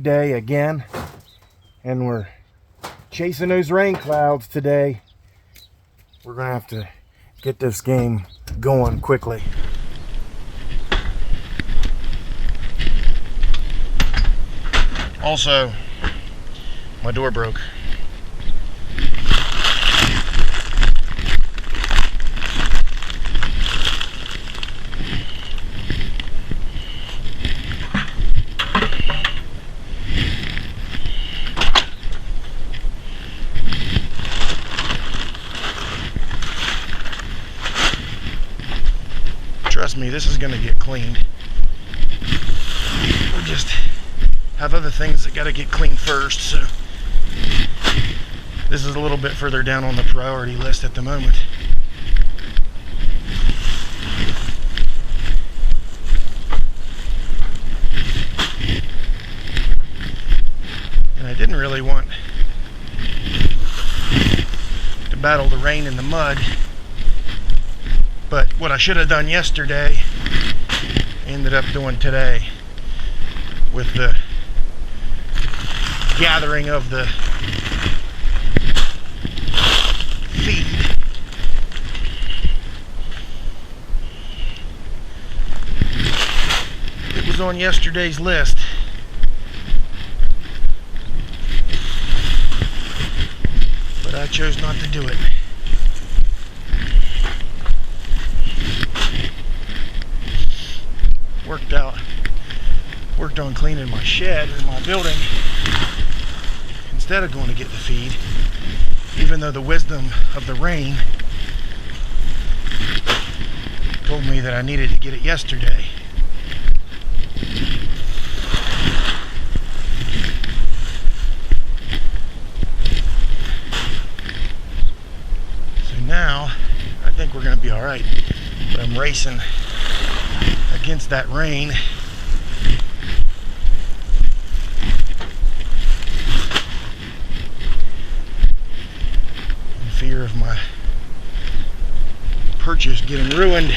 day again, and we're chasing those rain clouds today. We're gonna have to get this game going quickly. Also, my door broke. Trust me, this is gonna get cleaned. We just have other things that gotta get cleaned first, so this is a little bit further down on the priority list at the moment. And I didn't really want to battle the rain and the mud, but what I should have done yesterday, I ended up doing today with the gathering of the feed. It was on yesterday's list, but I chose not to do it. Worked on cleaning my shed in my building instead of going to get the feed, even though the wisdom of the rain told me that I needed to get it yesterday. So now I think we're going to be all right, but I'm racing against that rain. In fear of my purchase getting ruined.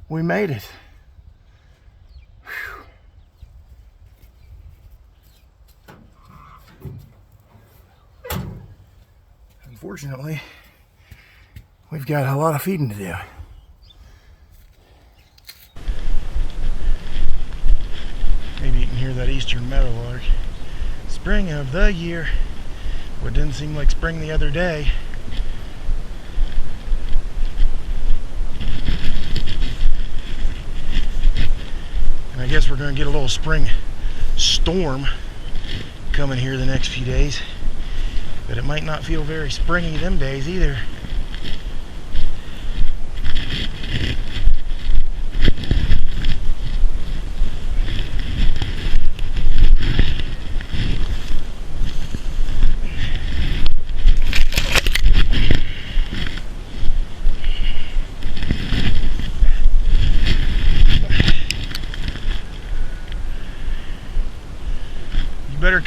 We made it. Whew. Unfortunately, we've got a lot of feeding to do. Maybe you can hear that eastern meadowlark. Spring of the year. Well, it didn't seem like spring the other day. I guess we're going to get a little spring storm coming here the next few days, but it might not feel very springy them days either.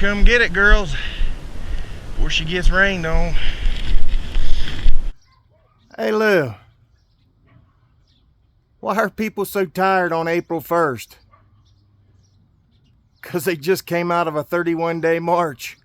come get it, girls, before she gets rained on. Hey Lou, why are people so tired on April 1st? Because they just came out of a 31-day march.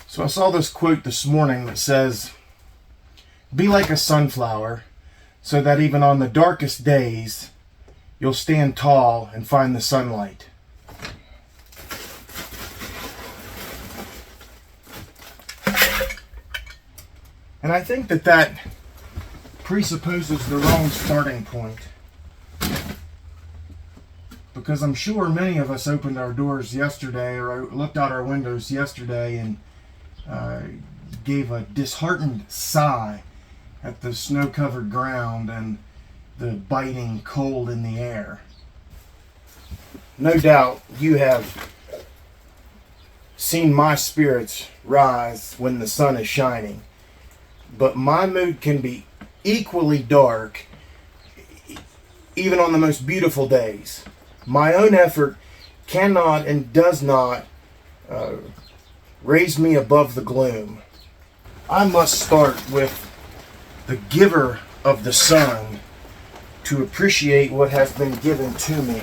So I saw this quote this morning that says, "Be like a sunflower, so that even on the darkest days, you'll stand tall and find the sunlight." And I think that that presupposes the wrong starting point. Because I'm sure many of us opened our doors yesterday or looked out our windows yesterday and gave a disheartened sigh at the snow-covered ground and the biting cold in the air. No doubt you have seen my spirits rise when the sun is shining, but my mood can be equally dark even on the most beautiful days. My own effort cannot and does not raise me above the gloom. I must start with the giver of the sun to appreciate what has been given to me.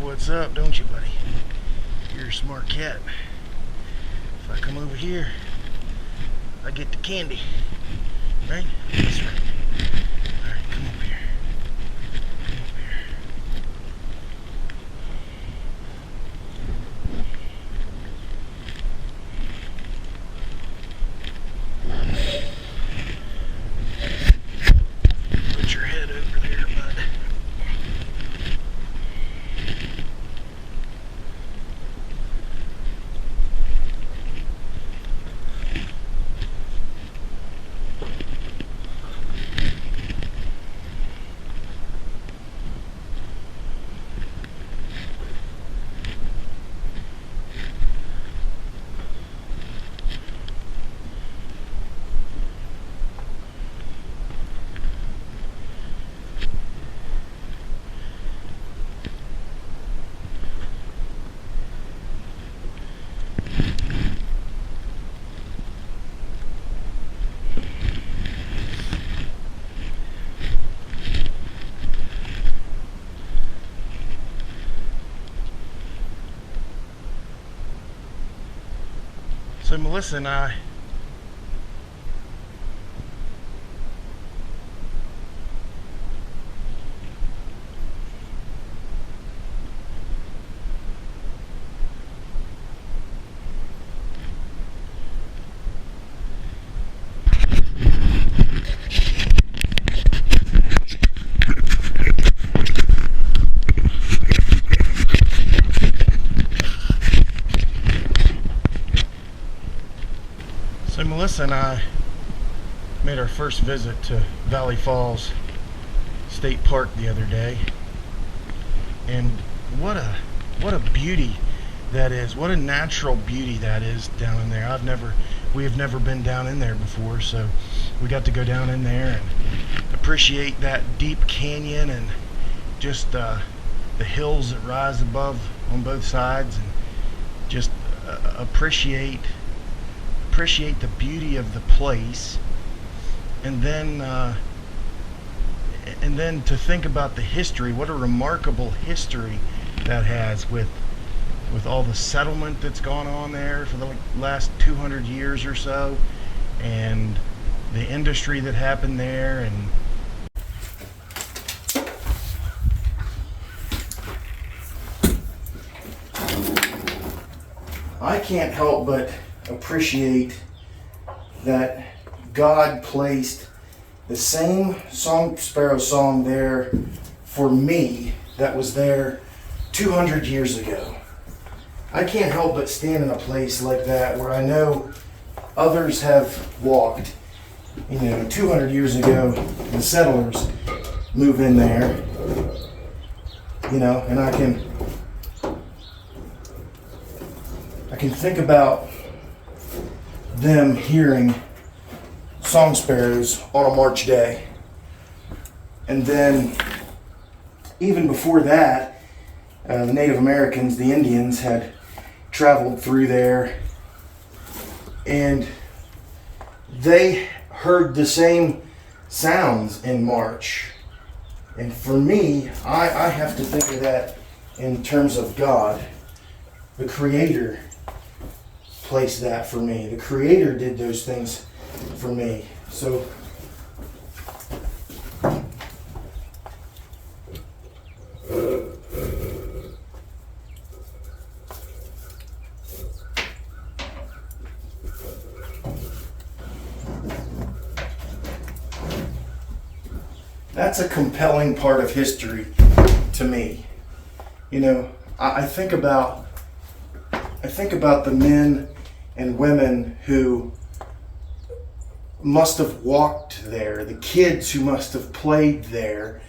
What's up, don't you, buddy? You're a smart cat. If I come over here, I get the candy. Right? That's right. Alright, come over here. Come over here. Put your head over there, bud. So Melissa and I made our first visit to Valley Falls State Park the other day, and what a beauty that is! What a natural beauty that is down in there. We have never been down in there before, so we got to go down in there and appreciate that deep canyon and just the hills that rise above on both sides, and just appreciate the beauty of the place. And then to think about the history, what a remarkable history that has with all the settlement that's gone on there for the last 200 years or so, and the industry that happened there. And I can't help but appreciate that God placed the same Song Sparrow song there for me that was there 200 years ago. I can't help but stand in a place like that where I know others have walked. 200 years ago, the settlers move in there, and I can think about them hearing song sparrows on a March day. And then even before that, the Native Americans, the Indians, had traveled through there, and they heard the same sounds in March. And for me, I have to think of that in terms of God. The Creator placed that for me. The Creator did those things for me. So that's a compelling part of history to me. I think about the men and women who must have walked there, the kids who must have played there,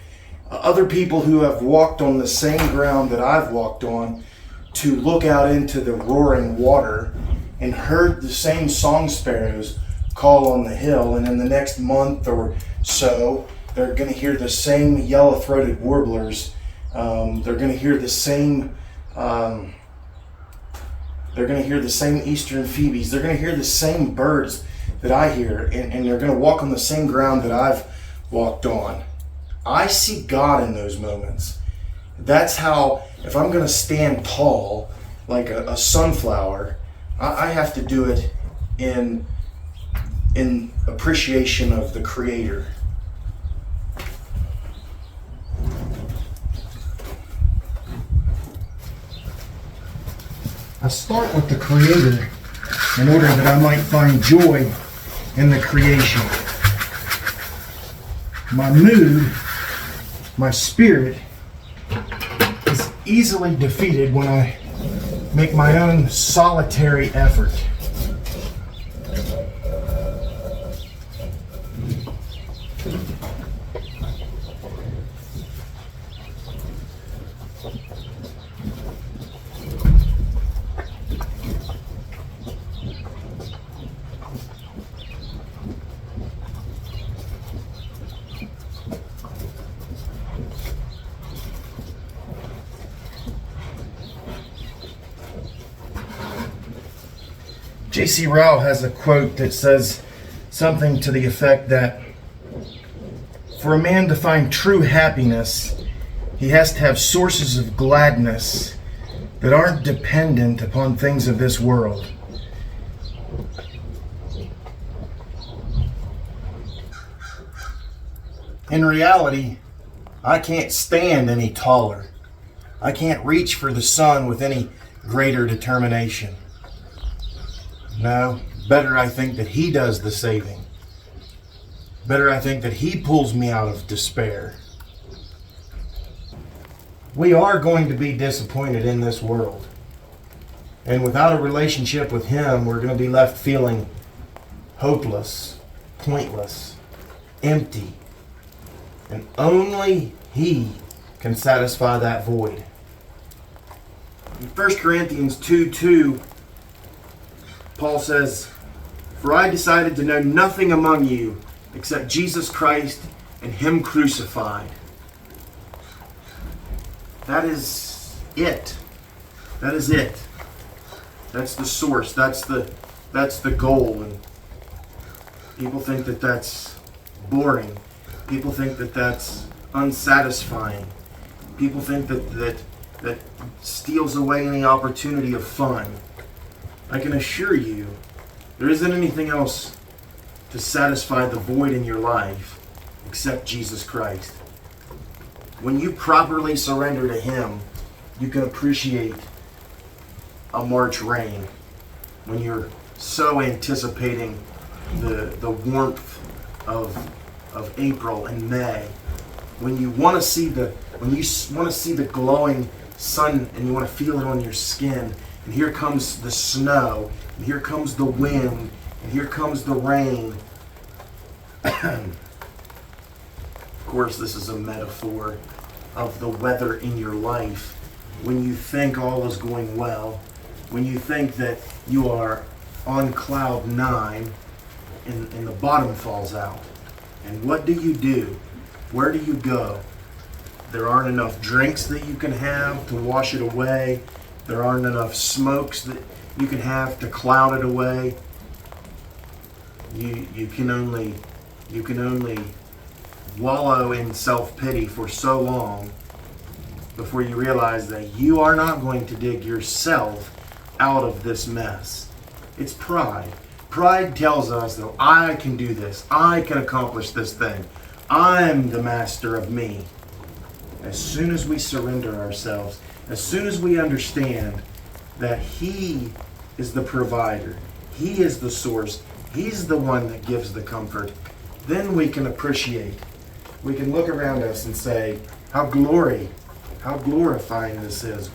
other people who have walked on the same ground that I've walked on to look out into the roaring water and heard the same song sparrows call on the hill. And in the next month or so, they're going to hear the same yellow-throated warblers. They're going to hear the same eastern phoebes. They're going to hear the same birds that I hear, and they're going to walk on the same ground that I've walked on. I see God in those moments. That's how, if I'm going to stand tall like a sunflower, I have to do it in appreciation of the Creator. I start with the Creator in order that I might find joy in the creation. My mood, my spirit, is easily defeated when I make my own solitary effort. J.C. Ryle has a quote that says something to the effect that for a man to find true happiness, he has to have sources of gladness that aren't dependent upon things of this world. In reality, I can't stand any taller. I can't reach for the sun with any greater determination. No, better I think that He does the saving. Better I think that He pulls me out of despair. We are going to be disappointed in this world. And without a relationship with Him, we're going to be left feeling hopeless, pointless, empty. And only He can satisfy that void. In 1 Corinthians 2:2, Paul says, "For I decided to know nothing among you except Jesus Christ and Him crucified." That is it. That is it. That's the source. That's the goal. And people think that that's boring. People think that that's unsatisfying. People think that steals away any opportunity of fun. I can assure you, there isn't anything else to satisfy the void in your life except Jesus Christ. When you properly surrender to Him, you can appreciate a March rain. When you're so anticipating the warmth of April and May, when you want to see the glowing sun and you want to feel it on your skin, and here comes the snow, and here comes the wind, and here comes the rain. Of course, this is a metaphor of the weather in your life. When you think all is going well, when you think that you are on cloud 9 and the bottom falls out. And what do? Where do you go? There aren't enough drinks that you can have to wash it away. There aren't enough smokes that you can have to cloud it away. You can only wallow in self-pity for so long before you realize that you are not going to dig yourself out of this mess. It's pride. Pride tells us that I can do this. I can accomplish this thing. I'm the master of me. As soon as we surrender ourselves, as soon as we understand that He is the provider, He is the source, He's the one that gives the comfort, then we can appreciate. We can look around us and say, how glorifying this is.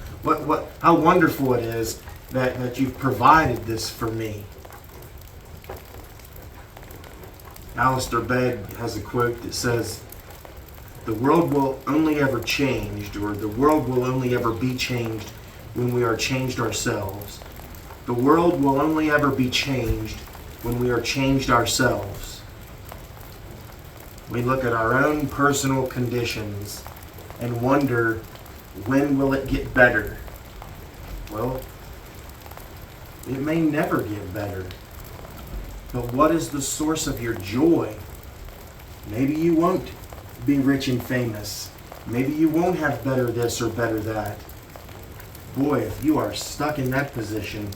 How wonderful it is that you've provided this for me. Alistair Begg has a quote that says, "The world will only ever change, or the world will only ever be changed when we are changed ourselves. The world will only ever be changed when we are changed ourselves." We look at our own personal conditions and wonder, when will it get better? Well, it may never get better. But what is the source of your joy? Maybe you won't be rich and famous. Maybe you won't have better this or better that. Boy, if you are stuck in that position,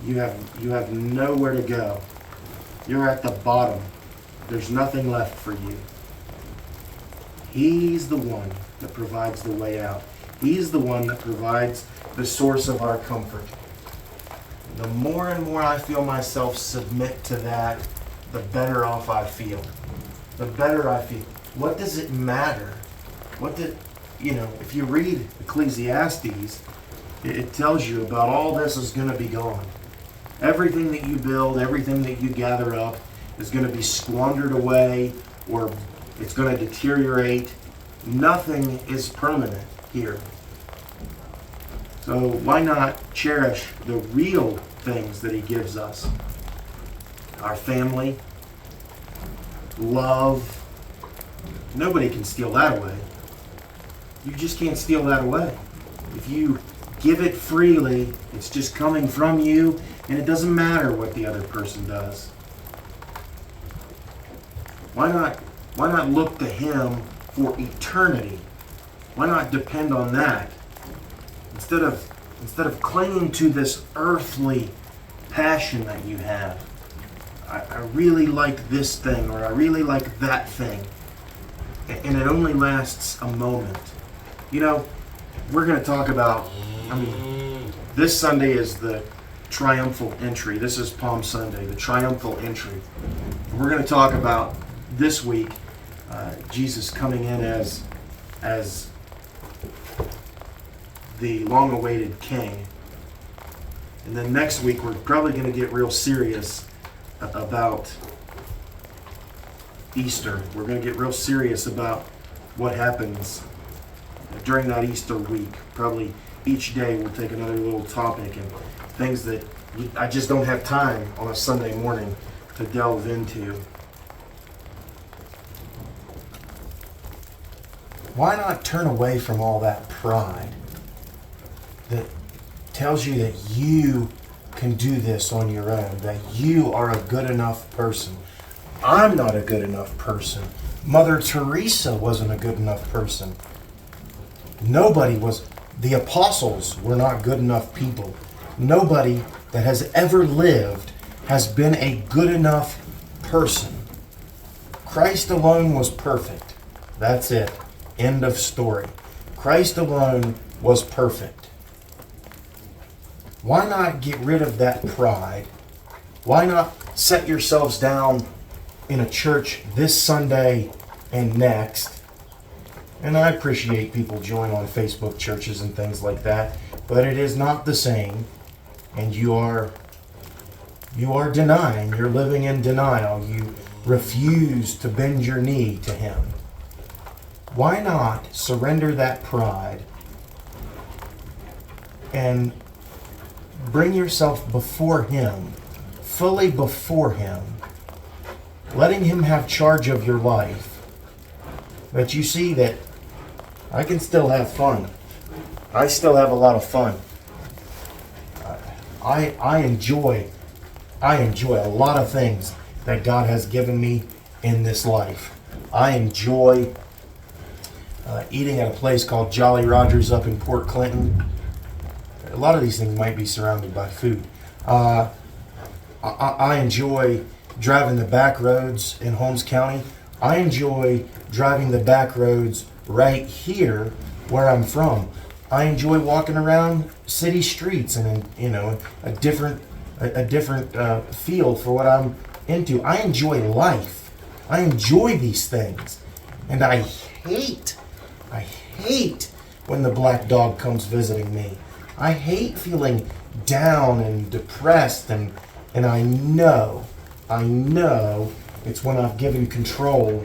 you have nowhere to go. You're at the bottom. There's nothing left for you. He's the one that provides the way out. He's the one that provides the source of our comfort. The more and more I feel myself submit to that, the better off I feel. The better I feel. What does it matter? If you read Ecclesiastes, it tells you about all this is going to be gone. Everything that you build, everything that you gather up is going to be squandered away, or it's going to deteriorate. Nothing is permanent here. So why not cherish the real things that He gives us? Our family, love. Nobody can steal that away. You just can't steal that away. If you give it freely, it's just coming from you, and it doesn't matter what the other person does. Why not look to Him for eternity? Why not depend on that? Instead of clinging to this earthly passion that you have. I really like this thing, or I really like that thing. and it only lasts a moment. You know, we're going to talk about, this Sunday is the triumphal entry. This is Palm Sunday, the triumphal entry. We're going to talk about this week Jesus coming in as the long-awaited King. And then next week we're probably going to get real serious about Easter. We're going to get real serious about what happens during that Easter week. Probably each day we'll take another little topic and things that I just don't have time on a Sunday morning to delve into. Why not turn away from all that pride that tells you that you can do this on your own, that you are a good enough person? I'm not a good enough person. Mother Teresa wasn't a good enough person. Nobody was. The apostles were not good enough people. Nobody that has ever lived has been a good enough person. Christ alone was perfect. That's it. End of story. Christ alone was perfect. Why not get rid of that pride? Why not set yourselves down in a church this Sunday and next? And I appreciate people join on Facebook churches and things like that, but it is not the same. And you are denying, you're living in denial. You refuse to bend your knee to Him. Why not surrender that pride and bring yourself before Him, fully before Him, letting Him have charge of your life, that you see that I can still have fun. I still have a lot of fun. I enjoy a lot of things that God has given me in this life. I enjoy eating at a place called Jolly Rogers up in Port Clinton. A lot of these things might be surrounded by food. I enjoy driving the back roads in Holmes County. I enjoy driving the back roads right here where I'm from. I enjoy walking around city streets and a different feel for what I'm into. I enjoy life. I enjoy these things, and I hate when the black dog comes visiting me. I hate feeling down and depressed, and I know it's when I've given control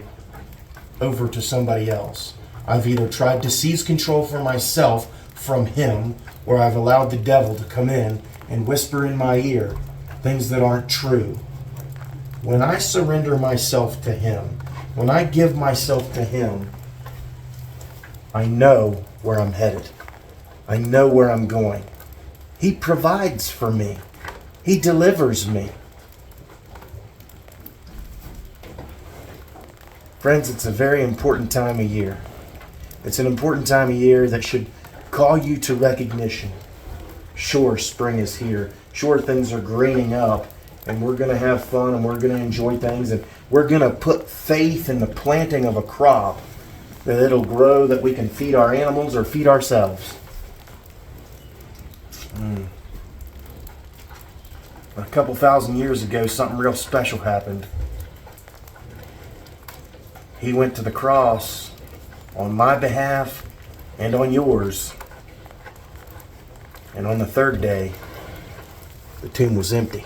over to somebody else. I've either tried to seize control for myself from Him, or I've allowed the devil to come in and whisper in my ear things that aren't true. When I surrender myself to Him, when I give myself to Him, I know where I'm headed. I know where I'm going. He provides for me. He delivers me. Friends, it's a very important time of year. It's an important time of year that should call you to recognition. Sure, spring is here. Sure, things are greening up, and we're going to have fun, and we're going to enjoy things, and we're going to put faith in the planting of a crop that it'll grow, that we can feed our animals or feed ourselves. A couple thousand years ago, something real special happened. He went to the cross on my behalf and on yours. And on the third day, the tomb was empty.